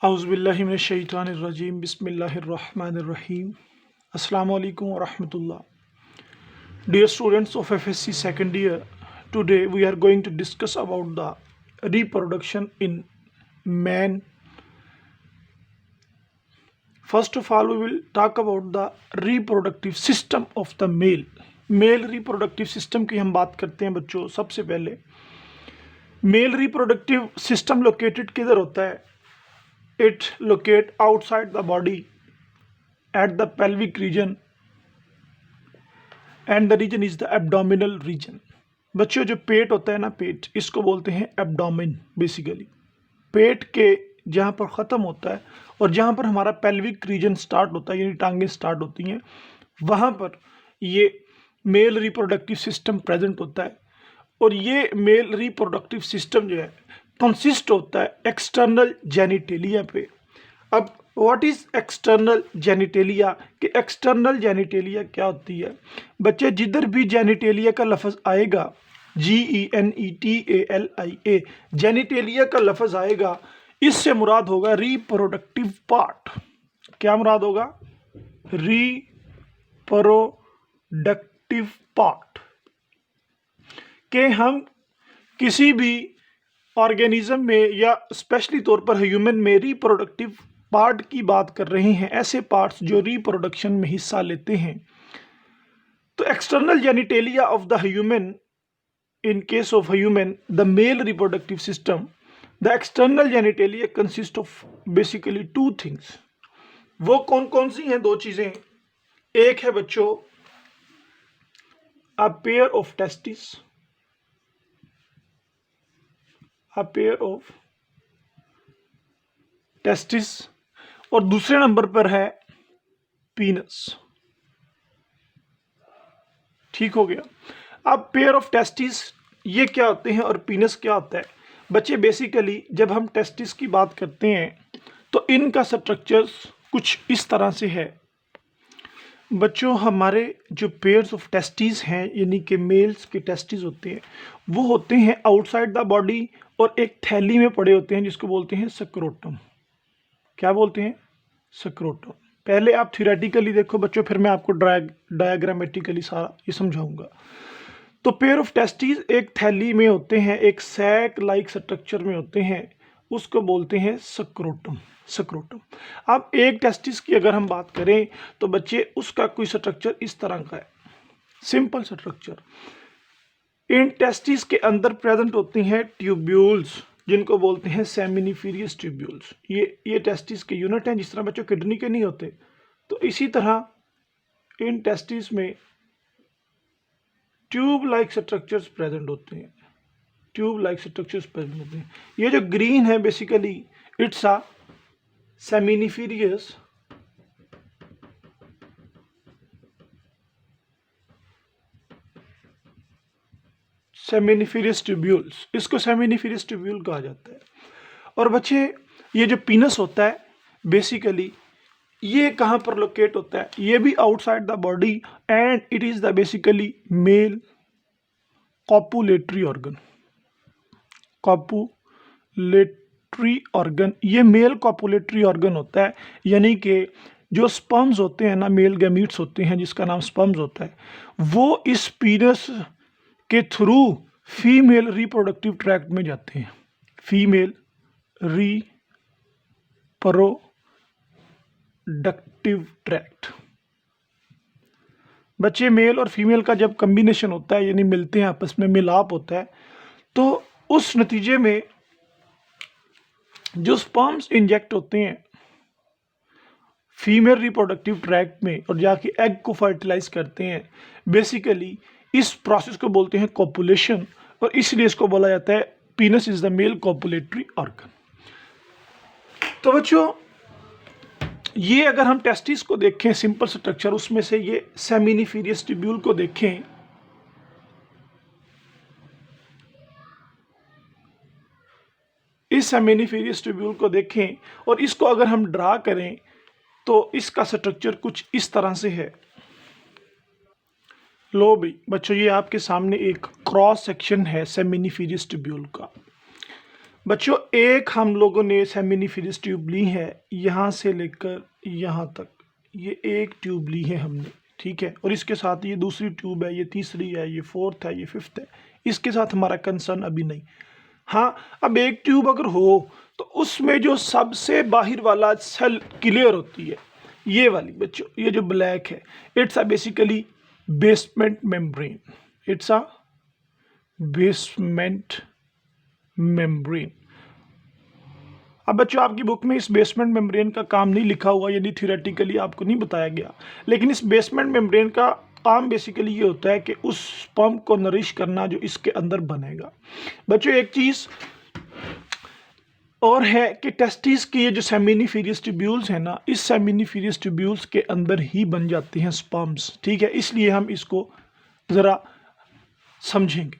औज़ुबिल्लाहिमिनश्शैतानिर्रजीम बिस्मिल्लाहिर्रहमानिर्रहीम अस्सलामु अलैकुम व रहमतुल्लाह. Dear students of FSC second year, today we are going to discuss about the reproduction in man. First of all, we will talk about the reproductive system of the male. Male reproductive system की हम बात करते हैं बच्चों. सबसे पहले male reproductive system located किधर होता है? It locate outside the body at the pelvic region and the region is the abdominal region. बच्चों जो पेट होता है ना, पेट इसको बोलते हैं एब्डोमेन. बेसिकली पेट के जहाँ पर ख़त्म होता है और जहाँ पर हमारा पेल्विक रीजन स्टार्ट होता है, यानी टांगें स्टार्ट होती हैं, वहाँ पर ये मेल रिप्रोडक्टिव सिस्टम प्रेजेंट होता है. और ये मेल रिप्रोडक्टिव सिस्टम जो है कंसिस्ट होता है एक्सटर्नल जेनिटेलिया पे. अब व्हाट इज एक्सटर्नल जेनिटेलिया? कि एक्सटर्नल जेनिटेलिया क्या होती है बच्चे? जिधर भी जेनिटेलिया का लफ्ज़ आएगा, GENETALIA, जेनिटेलिया का लफ्ज़ आएगा, इससे मुराद होगा रिप्रोडक्टिव पार्ट. क्या मुराद होगा? Reproductive part. कि हम किसी भी ऑर्गेनिज्म में या स्पेशली तौर पर ह्यूमन में रिप्रोडक्टिव पार्ट की बात कर रहे हैं, ऐसे पार्ट्स जो रिप्रोडक्शन में हिस्सा लेते हैं. तो external genitalia of the human, in case of human the male reproductive system, the external genitalia consist of basically two things. वो कौन कौन सी हैं? दो चीजें. एक है बच्चों a pair of testis, a pair of testis, और दूसरे नंबर पर है पीनस. ठीक हो गया. अब पेयर ऑफ टेस्टिस ये क्या होते हैं और पीनस क्या होता है बच्चे? बेसिकली जब हम टेस्टिस की बात करते हैं तो इनका स्ट्रक्चर्स कुछ इस तरह से है बच्चों. हमारे जो पेयर्स ऑफ टेस्टिस हैं, यानी कि मेल्स के टेस्टिस होते हैं, वो होते हैं आउटसाइड द बॉडी और एक थैली में पड़े होते हैं जिसको बोलते हैं स्क्रोटम. क्या बोलते हैं? स्क्रोटम. पहले आप थ्योरेटिकली देखो बच्चों, फिर मैं आपको डायग्रामेटिकली सारा ये समझाऊंगा. तो पेयर ऑफ टेस्टिस एक थैली में होते हैं, एक सैक लाइक स्ट्रक्चर में होते हैं, उसको बोलते हैं स्क्रोटम. स्क्रोटम. अब एक टेस्टिस की अगर हम बात करें तो बच्चे उसका कोई स्ट्रक्चर इस तरह का है, सिंपल स्ट्रक्चर. इन टेस्टिस के अंदर प्रेजेंट होती हैं ट्यूब्यूल्स, जिनको बोलते हैं सेमिनिफेरियस ट्यूब्यूल्स. ये टेस्टिस के यूनिट हैं. जिस तरह बच्चों किडनी के नहीं होते, तो इसी तरह इन टेस्टिस में ट्यूब लाइक स्ट्रक्चर्स प्रेजेंट होते हैं. ट्यूब लाइक स्ट्रक्चर्स प्रेजेंट होते हैं. ये जो ग्रीन है basically it's a seminiferous tubules, इसको सेमिनिफेरियस ट्यूब्यूल कहा जाता है. और बच्चे ये जो पीनस होता है बेसिकली ये कहाँ पर लोकेट होता है? ये भी outside the body and it is the basically mail copulatory organ. Copulatory organ, ये मेल कॉपुलेटरी ऑर्गन होता है. यानी कि जो स्पर्म्स होते हैं ना, मेल गैमीट्स होते हैं जिसका नाम स्पर्म्स होता है, वो इस पीनस के थ्रू फीमेल रिप्रोडक्टिव ट्रैक्ट में जाते हैं. Female reproductive tract. बच्चे मेल और फीमेल का जब कम्बिनेशन होता है, यानी मिलते हैं आपस में, मिलाप होता है, तो उस नतीजे में जो स्पर्म्स इंजेक्ट होते हैं फीमेल रिप्रोडक्टिव ट्रैक्ट में और जाके एग को फर्टिलाइज करते हैं, बेसिकली इस प्रोसेस को बोलते हैं कॉपुलेशन. और इसलिए इसको बोला जाता है penis is the male copulatory organ. तो बच्चों ये अगर हम टेस्टिस को देखें, सिंपल स्ट्रक्चर, उसमें से ये सेमिनिफेरियस ट्यूब्यूल को देखें, इस सेमिनिफेरियस ट्यूब्यूल को देखें और इसको अगर हम ड्रा करें तो इसका स्ट्रक्चर कुछ इस तरह से है. लो भी बच्चों, ये आपके सामने एक क्रॉस सेक्शन है सेमिनिफेरियस ट्यूब्यूल का. बच्चों एक हम लोगों ने सेमिनिफरस ट्यूब ली है, यहाँ से लेकर यहाँ तक ये एक ट्यूब ली है हमने, ठीक है। और इसके साथ ये दूसरी ट्यूब है, ये तीसरी है, ये फोर्थ है, ये फिफ्थ है। इसके साथ हमारा कंसर्न अभी नहीं। हाँ, अब एक ट्यूब अगर हो तो उसमें जो सबसे बाहर वाला सेल क्लियर होती है, ये वाली बच्चों, ये जो ब्लैक है, it's a basically basement membrane. It's a basement membrane. अब बच्चों आपकी बुक में इस बेसमेंट मेम्ब्रेन का काम नहीं लिखा हुआ, यानी थियोरेटिकली आपको नहीं बताया गया, लेकिन इस बेसमेंट मेम्ब्रेन का काम बेसिकली ये होता है कि उस स्पर्म को नरिश करना जो इसके अंदर बनेगा। बच्चों एक चीज और है कि टेस्टिस की ये जो सेमिनिफेरियस ट्यूब्यूल्स है ना, इस सेमिनिफेरियस ट्यूब्यूल्स के अंदर ही बन जाते हैं स्पर्म्स, ठीक है। इसलिए हम इसको ज़रा समझेंगे।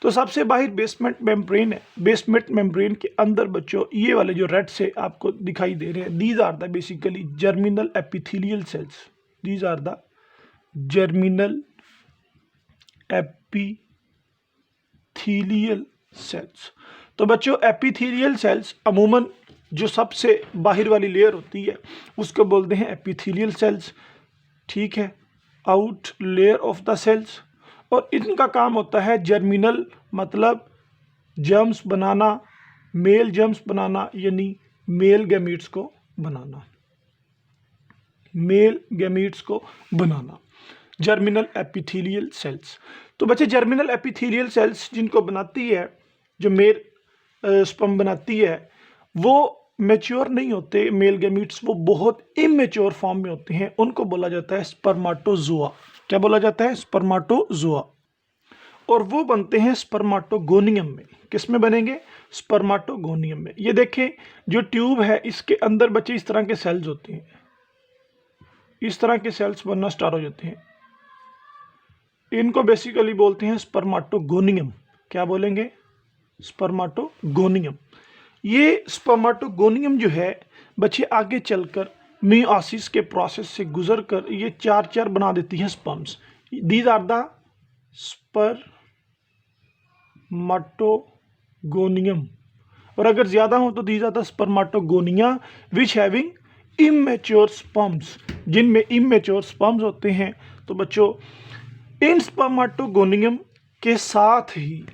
तो सबसे बाहर बेसमेंट मेम्ब्रेन है। बेसमेंट मेम्ब्रेन के अंदर बच्चों ये वाले जो रेड से आपको दिखाई दे रहे हैं, these are the basically germinal epithelial cells. These are the germinal epithelial cells. तो बच्चों एपिथेलियल सेल्स अमूमन जो सबसे बाहर वाली लेयर होती है उसको बोलते हैं एपिथेलियल सेल्स, ठीक है, out layer of the cells. और इनका काम होता है जर्मिनल, मतलब जर्म्स बनाना, मेल जर्म्स बनाना, यानी मेल गैमीट्स को बनाना, मेल गैमीट्स को बनाना, जर्मिनल एपिथेलियल सेल्स। तो बच्चे जर्मिनल एपिथेलियल सेल्स जिनको बनाती है, जो मेल स्पर्म बनाती है, वो मैच्योर नहीं होते मेल गैमीट्स, वो बहुत इमेच्योर फॉर्म में होते हैं, उनको बोला जाता है स्पर्माटोजोआ। क्या बोला जाता है? स्पर्माटोजोआ। और वो बनते हैं स्पर्माटोगोनियम में। किस में बनेंगे? स्पर्माटोगोनियम में। ये देखें जो ट्यूब है इसके अंदर बच्चे इस तरह के सेल्स होते हैं, इस तरह के सेल्स बनना स्टार्ट हो जाते हैं, इनको बेसिकली बोलते हैं स्पर्माटोगोनियम। क्या बोलेंगे? स्पर्माटोगोनियम। ये स्पर्माटोगोनियम जो है बच्चे आगे चलकर मियोसिस के प्रोसेस से गुजर कर ये चार चार बना देती हैं sperms. These are the spermatogonium. और अगर ज्यादा हो तो these are the spermatogonia which having immature sperms, जिनमें इमेच्योर स्पर्म्स होते हैं। तो बच्चों इन स्पर्माटोगोनियम के साथ ही,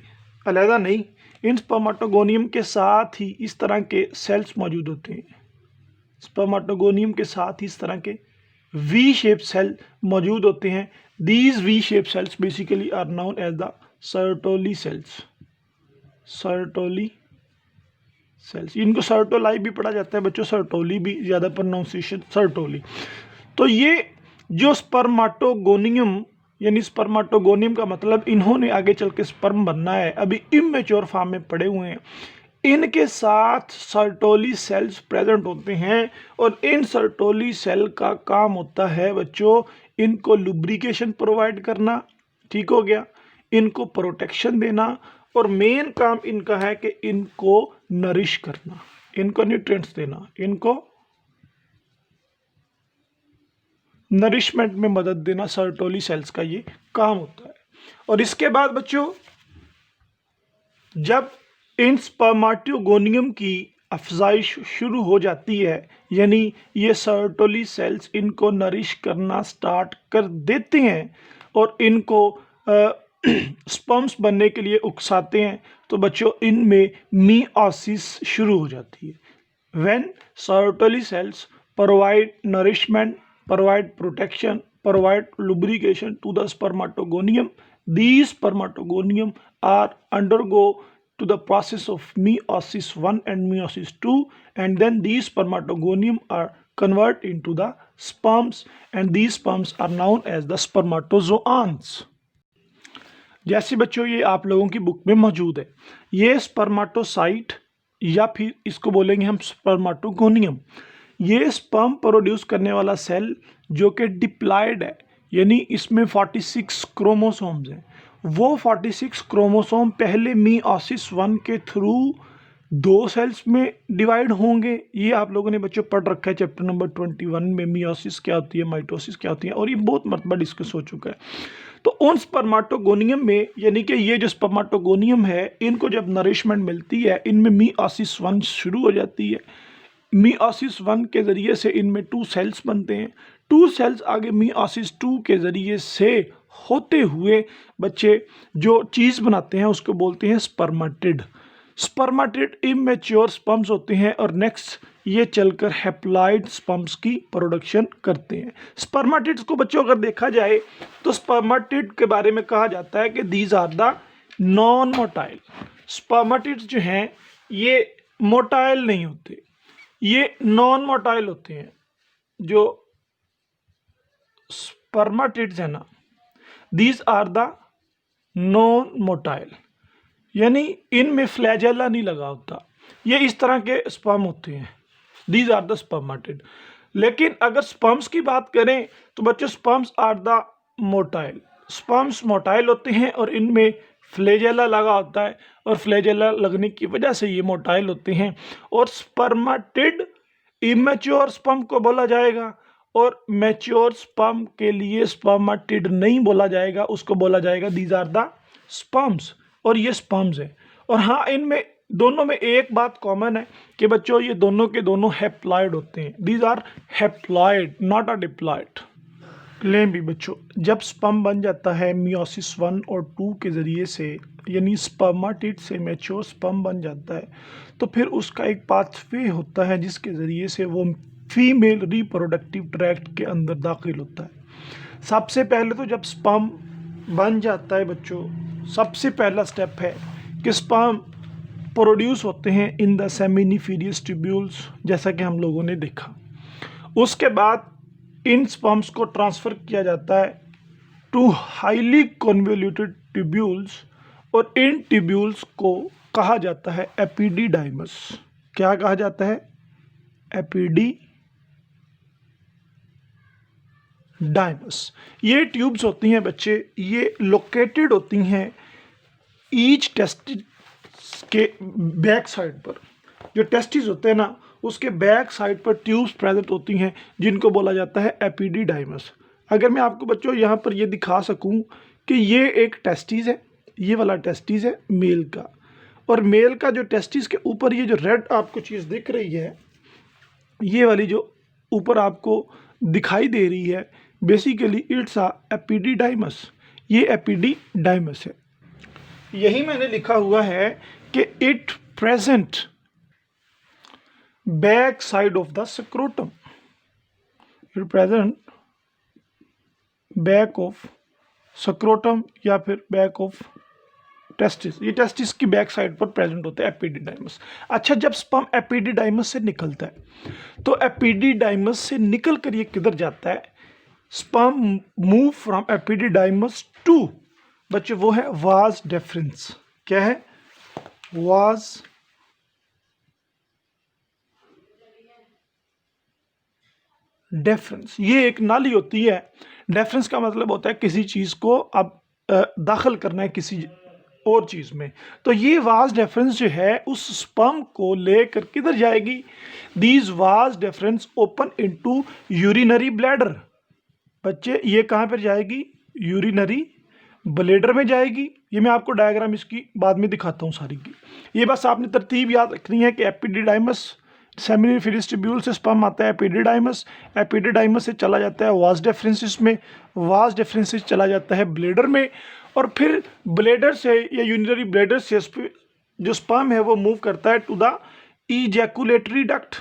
अलग नहीं, इन स्पर्माटोगोनियम के साथ ही इस तरह के सेल्स मौजूद होते हैं। स्पर्माटोगोनियम के साथ ही इस तरह के वी शेप सेल मौजूद होते हैं। These V shape cells basically are known as the Sertoli cells. Sertoli cells, इनको सर्टोलाई भी पढ़ा जाता है बच्चों, सर्टोली भी ज़्यादा प्रोनाउंसिएशन सर्टोली। तो ये जो स्पर्माटोगोनियम, यानी स्पर्माटोगोनियम का मतलब इन्होंने आगे चल के स्पर्म बनना है, अभी इमेच्योर फॉर्म में पड़े हुए हैं, इनके साथ सर्टोली सेल्स प्रेजेंट होते हैं। और इन सर्टोली सेल का काम होता है बच्चों इनको लुब्रिकेशन प्रोवाइड करना, ठीक हो गया, इनको प्रोटेक्शन देना, और मेन काम इनका है कि इनको नरिश करना, इनको न्यूट्रिएंट्स देना, इनको नरिशमेंट में मदद देना। सर्टोली सेल्स का ये काम होता है। और इसके बाद बच्चों जब इन स्पर्माटोगोनियम की अफजाइश शुरू हो जाती है, यानी ये सर्टोली सेल्स इनको नरिश करना स्टार्ट कर देते हैं और इनको स्पर्म्स बनने के लिए उकसाते हैं, तो बच्चों इनमें मियोसिस शुरू हो जाती है। When Sertoli cells provide nourishment, provide protection, provide lubrication to the spermatogonium. These spermatogonium are undergo to the process of meiosis 1 and meiosis 2, and then these spermatogonium are convert into the sperms, and these sperms are known as the spermatozoans. जैसे बच्चों ये आप लोगों की book में मौजूद है, ये स्पर्माटोसाइट या फिर इसको बोलेंगे हम स्पर्माटोगोनियम। ये स्पर्म प्रोड्यूस करने वाला सेल जो कि डिप्लॉयड है, यानी इसमें 46 क्रोमोसोम्स हैं। वो 46 क्रोमोसोम पहले मियोसिस 1 के थ्रू 2 सेल्स में डिवाइड होंगे। ये आप लोगों ने बच्चों पढ़ रखा है चैप्टर नंबर 21 में, मियोसिस क्या होती है, माइटोसिस क्या होती है, और ये बहुत मरतबा डिस्कस हो चुका है। तो उन स्पर्माटोगोनियम में, यानी कि ये जो स्पर्माटोगोनियम है, इनको जब नरिशमेंट मिलती है, इनमें मियोसिस 1 शुरू हो जाती है। मियोसिस 1 के ज़रिए से इनमें 2 सेल्स बनते हैं। 2 सेल्स आगे मियोसिस 2 के ज़रिए से होते हुए बच्चे जो चीज़ बनाते हैं उसको बोलते हैं स्पर्मेटिड। स्पर्मेटिड इमेच्योर स्पर्म्स होते हैं और नेक्स्ट ये चलकर हैप्लॉइड स्पर्म्स की प्रोडक्शन करते हैं। स्पर्मेटिड्स को बच्चों अगर देखा जाए तो स्पर्मेटिड के बारे में कहा जाता है कि these are the non motile. Spermatids जो हैं ये मोटाइल नहीं होते, ये नॉन मोटाइल होते हैं। जो स्पर्मेटिड्स है ना, these are the non motile, यानी इनमें फ्लैजेला नहीं लगा होता, ये इस तरह के स्पर्म होते हैं। These are the spermatid. लेकिन अगर स्पर्म्स की बात करें तो बच्चों sperms are the motile. Sperms motile होते हैं और इनमें फ्लैजेला लगा होता है, और फ्लैजेला लगने की वजह से ये मोटाइल होते हैं। और स्पर्मेटिड इमेच्योर स्पर्म को बोला जाएगा, और मैच्योर स्पर्म के लिए स्पर्मेटिड नहीं बोला जाएगा, उसको बोला जाएगा दीज आर द स्पर्म्स। और ये स्पर्म्स है। और हाँ, इनमें दोनों में एक बात कॉमन है कि बच्चों ये दोनों के दोनों हैप्लॉइड होते हैं। These are haploid, not a diploid. लें भी बच्चों, जब स्पर्म बन जाता है मियोसिस 1 और 2 के ज़रिए से, यानी स्पर्मेटिड से मैच्योर स्पर्म बन जाता है, तो फिर उसका एक पाथवे होता है जिसके ज़रिए से वो फीमेल रिप्रोडक्टिव ट्रैक्ट के अंदर दाखिल होता है। सबसे पहले तो जब स्पर्म बन जाता है बच्चों, सबसे पहला स्टेप है कि स्पर्म प्रोड्यूस होते हैं इन द सेमिनिफेरियस ट्यूब्यूल्स, जैसा कि हम लोगों ने देखा। उसके बाद इन स्पर्म्स को ट्रांसफ़र किया जाता है टू हाईली कन्वोल्यूटेड ट्यूब्यूल्स, और इन ट्यूब्यूल्स को कहा जाता है एपिडिडाइमस। क्या कहा जाता है? एपिडिडाइमस। ये ट्यूब्स होती हैं बच्चे, ये लोकेटेड होती हैं ईच टेस्टिस के बैक साइड पर। जो टेस्टिस होते हैं ना, उसके बैक साइड पर ट्यूब्स प्रेजेंट होती हैं जिनको बोला जाता है एपिडिडाइमस। अगर मैं आपको बच्चों यहाँ पर ये दिखा सकूँ कि ये एक टेस्टिस है, ये वाला टेस्टिस है मेल का, और मेल का जो टेस्टिस के ऊपर ये जो रेड आपको चीज़ दिख रही है, ये वाली जो ऊपर आपको दिखाई दे रही है, बेसिकली इट्स अ एपिडिडाइमस। ये एपिडिडाइमस है। यही मैंने लिखा हुआ है कि it present back side of the scrotum. It present back of scrotum या फिर बैक ऑफ टेस्टिस। ये टेस्टिस की बैक साइड पर प्रेजेंट होता है एपिडिडाइमस। अच्छा, जब स्पर्म एपिडिडाइमस से निकलता है तो एपिडिडाइमस से निकल कर ये किधर जाता है? Sperm move from epididymis to, बच्चे वो है वाज डेफरेंस। क्या है? Vas deferens. ये एक नाली होती है। डेफरेंस का मतलब होता है किसी चीज़ को अब दाखिल करना है किसी और चीज़ में। तो ये वाज डेफरेंस जो है उस स्पर्म को लेकर किधर जाएगी? These was deference open into urinary bladder. बच्चे ये कहाँ पर जाएगी? यूरिनरी ब्लैडर में जाएगी। ये मैं आपको डायग्राम इसकी बाद में दिखाता हूँ सारी की। ये बस आपने तरतीब याद रखनी है कि एपिडिडाइमस सेमिनिफेरियस ट्यूब्यूल से स्पर्म आता है एपिडिडाइमस, एपिडिडाइमस से चला जाता है वाज डेफरेंसिस में, वाज डेफरेंसिस चला जाता है ब्लैडर में, और फिर ब्लैडर से या यूरिनरी ब्लैडर से जो स्पर्म है वो मूव करता है to the ejaculatory duct.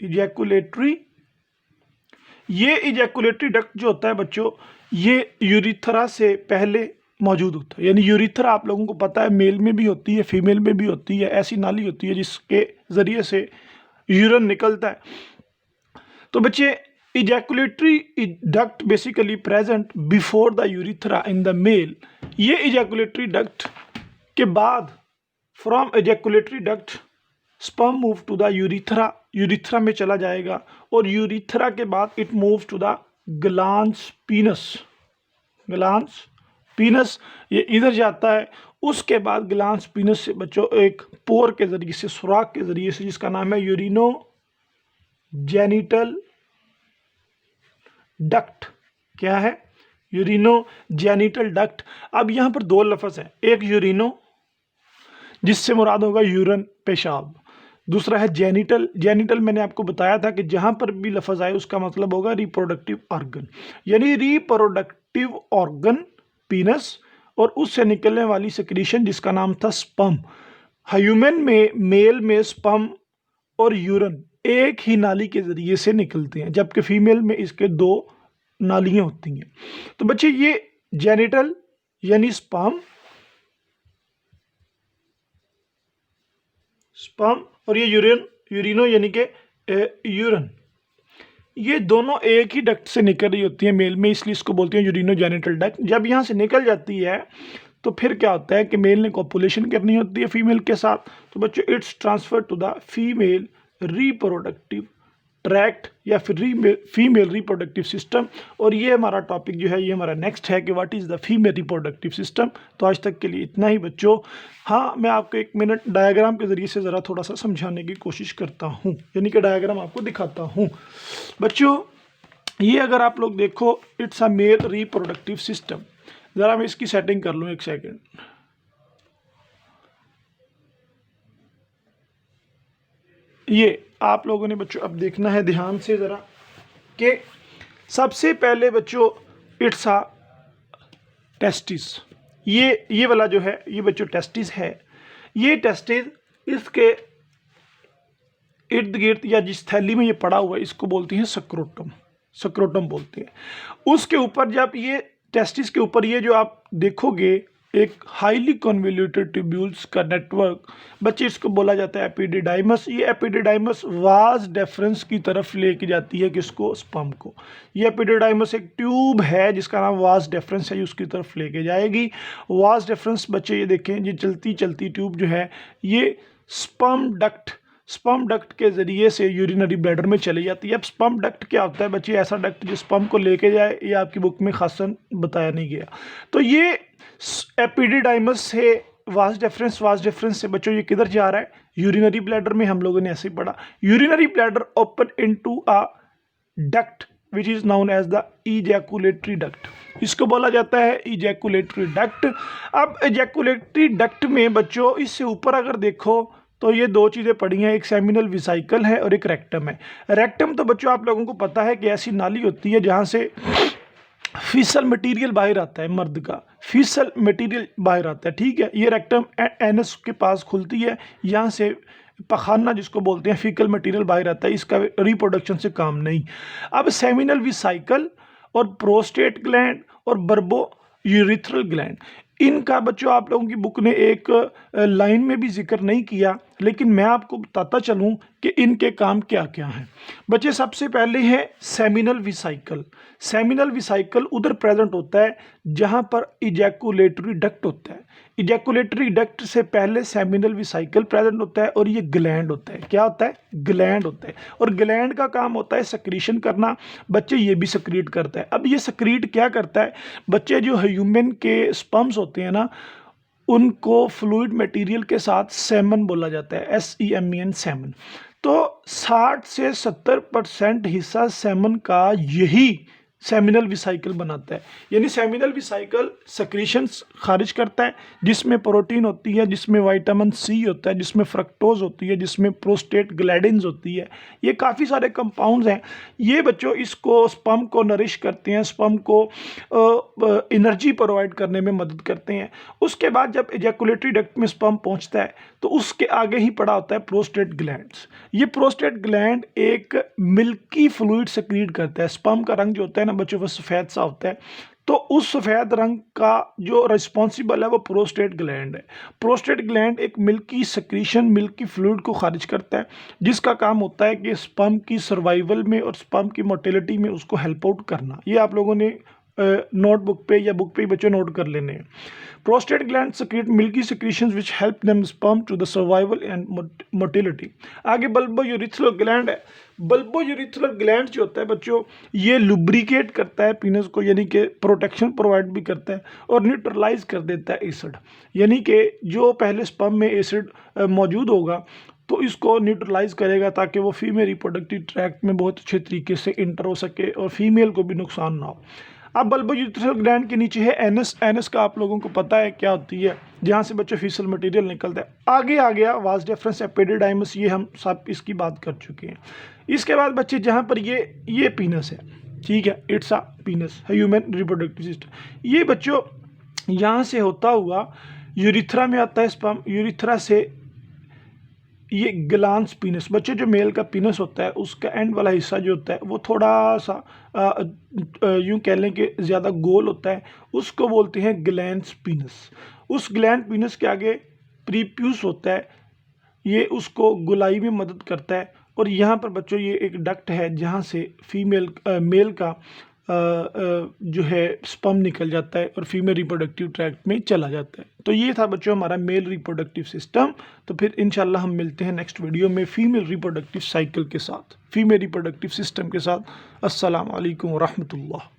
Ejaculatory, ये इजैकुलेटरी डक्ट जो होता है बच्चों, ये यूरिथ्रा से पहले मौजूद होता है। यानी यूरिथ्रा आप लोगों को पता है मेल में भी होती है, फीमेल में भी होती है। ऐसी नाली होती है जिसके ज़रिए से यूरिन निकलता है। तो बच्चे ejaculatory duct basically present before the urethra in the male. ये इजैकुलेटरी डक्ट के बाद from ejaculatory duct sperm move to the urethra, urethra में चला जाएगा, और यूरिथ्रा के बाद it move to the glans penis. Glans penis ये इधर जाता है। उसके बाद ग्लांस पीनस से बच्चों एक पोर के ज़रिए से, सुराख के ज़रिए से, जिसका नाम है यूरिनो जेनिटल डक्ट। क्या है? यूरिनो जेनिटल डक्ट। अब यहाँ पर दो लफ्ज़ हैं, एक यूरिनो जिससे मुराद होगा यूरन पेशाब, दूसरा है जेनिटल। जेनिटल मैंने आपको बताया था कि जहाँ पर भी लफ्ज़ आए उसका मतलब होगा रिप्रोडक्टिव ऑर्गन, यानी रिप्रोडक्टिव ऑर्गन पीनस और उससे निकलने वाली सेक्रीशन जिसका नाम था स्पर्म। ह्यूमन में मेल में स्पर्म और यूरन एक ही नाली के ज़रिए से निकलते हैं, जबकि फीमेल में इसके दो नालियाँ होती हैं। तो बच्चे ये जेनिटल यानी स्पर्म और ये यूरिनो यानी कि यूरन, ये दोनों एक ही डक्ट से निकल रही होती है मेल में, इसलिए इसको बोलते हैं यूरिनो जेनिटल डक्ट। जब यहाँ से निकल जाती है तो फिर क्या होता है कि मेल ने कॉपुलेशन करनी होती है फीमेल के साथ, तो बच्चों it's transfer to the female reproductive tract या फिर फीमेल रिप्रोडक्टिव सिस्टम। और ये हमारा टॉपिक जो है, ये हमारा नेक्स्ट है कि what is the female reproductive system. तो आज तक के लिए इतना ही बच्चों। हाँ, मैं आपको 1 मिनट डायग्राम के ज़रिए से ज़रा थोड़ा सा समझाने की कोशिश करता हूँ, यानी कि डायग्राम आपको दिखाता हूँ। बच्चों ये अगर आप लोग देखो, it's a male reproductive system. ज़रा मैं इसकी सेटिंग कर लूँ, 1 सेकेंड। ये आप लोगों ने बच्चों अब देखना है ध्यान से ज़रा कि सबसे पहले बच्चों इट्स अ टेस्टिस। ये वाला जो है ये बच्चों टेस्टिस है। ये टेस्टिस इसके इर्द गिर्द या जिस थैली में ये पड़ा हुआ है इसको बोलते हैं सक्रोटम, सक्रोटम बोलते हैं। उसके ऊपर जब ये टेस्टिस के ऊपर ये जो आप देखोगे एक हाईली कन्वोल्यूटेड ट्यूब्यूल्स का नेटवर्क, बच्चे इसको बोला जाता है एपिडिडाइमस। ये एपिडिडाइमस वाज डेफरेंस की तरफ लेके जाती है किसको, स्पर्म को। ये एपिडिडाइमस एक ट्यूब है जिसका नाम वाज डेफरेंस है, उसकी तरफ लेके जाएगी। वाज डेफरेंस बच्चे ये देखें, ये चलती चलती ट्यूब जो है ये स्पर्म डक्ट के ज़रिए से यूरिनरी ब्लैडर में चली जाती है। अब स्पर्म डक्ट क्या होता है बच्चे, ऐसा डक्ट जो स्पर्म को लेके जाए, ये आपकी बुक में खासन बताया नहीं गया। तो ये एपिडिडाइमस से वास डिफरेंस से बच्चों ये किधर जा रहा है, यूरिनरी ब्लैडर में। हम लोगों ने ऐसे ही पढ़ा, urinary bladder open into a duct which is known as the ejaculatory duct, इसको बोला जाता है इजैकुलेटरी डक्ट। अब इजैकुलेटरी डक्ट में बच्चों इससे ऊपर अगर देखो तो ये दो चीज़ें पड़ी हैं, एक सेमिनल विसाइकल है और एक रेक्टम है। रेक्टम तो बच्चों आप लोगों को पता है कि ऐसी नाली होती है जहाँ से फीसल मटेरियल बाहर आता है, मर्द का फीसल मटेरियल बाहर आता है, ठीक है। ये रेक्टम एनस के पास खुलती है, यहाँ से पखाना जिसको बोलते हैं फीकल मटेरियल बाहर आता है, इसका रिप्रोडक्शन से काम नहीं। अब सेमिनल विसाइकल और प्रोस्टेट ग्लैंड और बर्बो यूरिथ्रल ग्लैंड, इनका बच्चों आप लोगों की बुक ने एक लाइन में भी जिक्र नहीं किया, लेकिन मैं आपको बताता चलूं कि इनके काम क्या क्या हैं। बच्चे सबसे पहले है सेमिनल विसाइकल। सेमिनल विसाइकल उधर प्रेजेंट होता है जहां पर इजैकुलेटरी डक्ट होता है। इजैकुलेटरी डक्ट से पहले सेमिनल विसाइकल प्रेजेंट होता है और ये ग्लैंड होता है। क्या होता है, ग्लैंड होता है। और ग्लैंड का काम होता है सक्रीशन करना, बच्चे ये भी सक्रीट करता है। अब ये सक्रीट क्या करता है बच्चे, जो ह्यूमन के स्पर्म्स होते हैं ना, उनको फ्लूइड मटेरियल के साथ सेमन बोला जाता है, SEMEN सेमन। तो 60 से 70% हिस्सा सेमन का यही सेमिनल विसाइकल बनाता है। यानी सेमिनल विसाइकल सक्रीशंस खारिज करता है जिसमें प्रोटीन होती है, जिसमें विटामिन C होता है, जिसमें फ्रक्टोज होती है, जिसमें प्रोस्टेट ग्लैंडिन्स होती है। ये काफ़ी सारे कंपाउंड्स हैं। ये बच्चों इसको स्पर्म को नरिश करते हैं, स्पर्म को एनर्जी प्रोवाइड करने में मदद करते हैं। उसके बाद जब इजैकुलेटरी डक्ट में स्पर्म पहुंचता है तो उसके आगे ही पड़ा होता है प्रोस्टेट ग्लैंड्स। ये प्रोस्टेट ग्लैंड एक मिल्की फ्लूइड सक्रीट करता है। स्पर्म का रंग जो होता है ना बच्चों वो सफ़ेद सा होता है, तो उस सफ़ेद रंग का जो रिस्पॉन्सिबल है वो प्रोस्टेट ग्लैंड है। प्रोस्टेट ग्लैंड एक मिल्की सक्रीशन, मिल्की फ्लूइड को खारिज करता है जिसका काम होता है कि स्पर्म की सर्वाइवल में और स्पर्म की मोटिलिटी में उसको हेल्प आउट करना। ये आप लोगों ने नोटबुक पे या बुक पे बच्चों नोट कर लेने हैं। Prostate gland secrete milky secretions which help them sperm to the survival and motility। आगे बल्बो यूरिथ्रल ग्लैंड है। बल्बो यूरिथ्रल ग्लैंड जो होता है बच्चों ये लुब्रिकेट करता है पीनस को, यानी कि प्रोटेक्शन प्रोवाइड भी करता है और न्यूट्रलाइज कर देता है एसिड। यानी कि जो पहले स्पर्म में एसिड मौजूद होगा तो इसको न्यूट्रलाइज करेगा ताकि वो फीमेल रिप्रोडक्टिव ट्रैक्ट में बहुत अच्छे तरीके से इंटर हो सके और फीमेल को भी नुकसान ना हो। अब बल्बोयूरेथ्रल ग्लैंड के नीचे है एनस। एनस का आप लोगों को पता है क्या होती है, जहाँ से बच्चों फीसल मटेरियल निकलता है। आगे आ गया वास डेफरेंस एपिडिडाइमस, ये हम सब इसकी बात कर चुके हैं। इसके बाद बच्चे जहाँ पर ये पीनस है, ठीक है, it's a पीनस, human reproductive system. ये बच्चों यहाँ से होता हुआ यूरिथ्रा में आता है स्पर्म, यूरिथ्रा से ये ग्लांस पीनस। बच्चे जो मेल का पीनस होता है उसका एंड वाला हिस्सा जो होता है वो थोड़ा सा यूं कह लें कि ज़्यादा गोल होता है, उसको बोलते हैं ग्लैंस पीनस। उस ग्लैंड पीनस के आगे प्रीप्यूस होता है, ये उसको गुलाई में मदद करता है। और यहाँ पर बच्चों ये एक डक्ट है जहाँ से मेल का जो है स्पर्म निकल जाता है और फीमेल रिप्रोडक्टिव ट्रैक्ट में चला जाता है। तो ये था बच्चों हमारा मेल रिप्रोडक्टिव सिस्टम। तो फिर इंशाल्लाह हम मिलते हैं नेक्स्ट वीडियो में फीमेल रिप्रोडक्टिव साइकिल के साथ, फीमेल रिप्रोडक्टिव सिस्टम के साथ। अस्सलाम वालेकुम रहमतुल्लाह।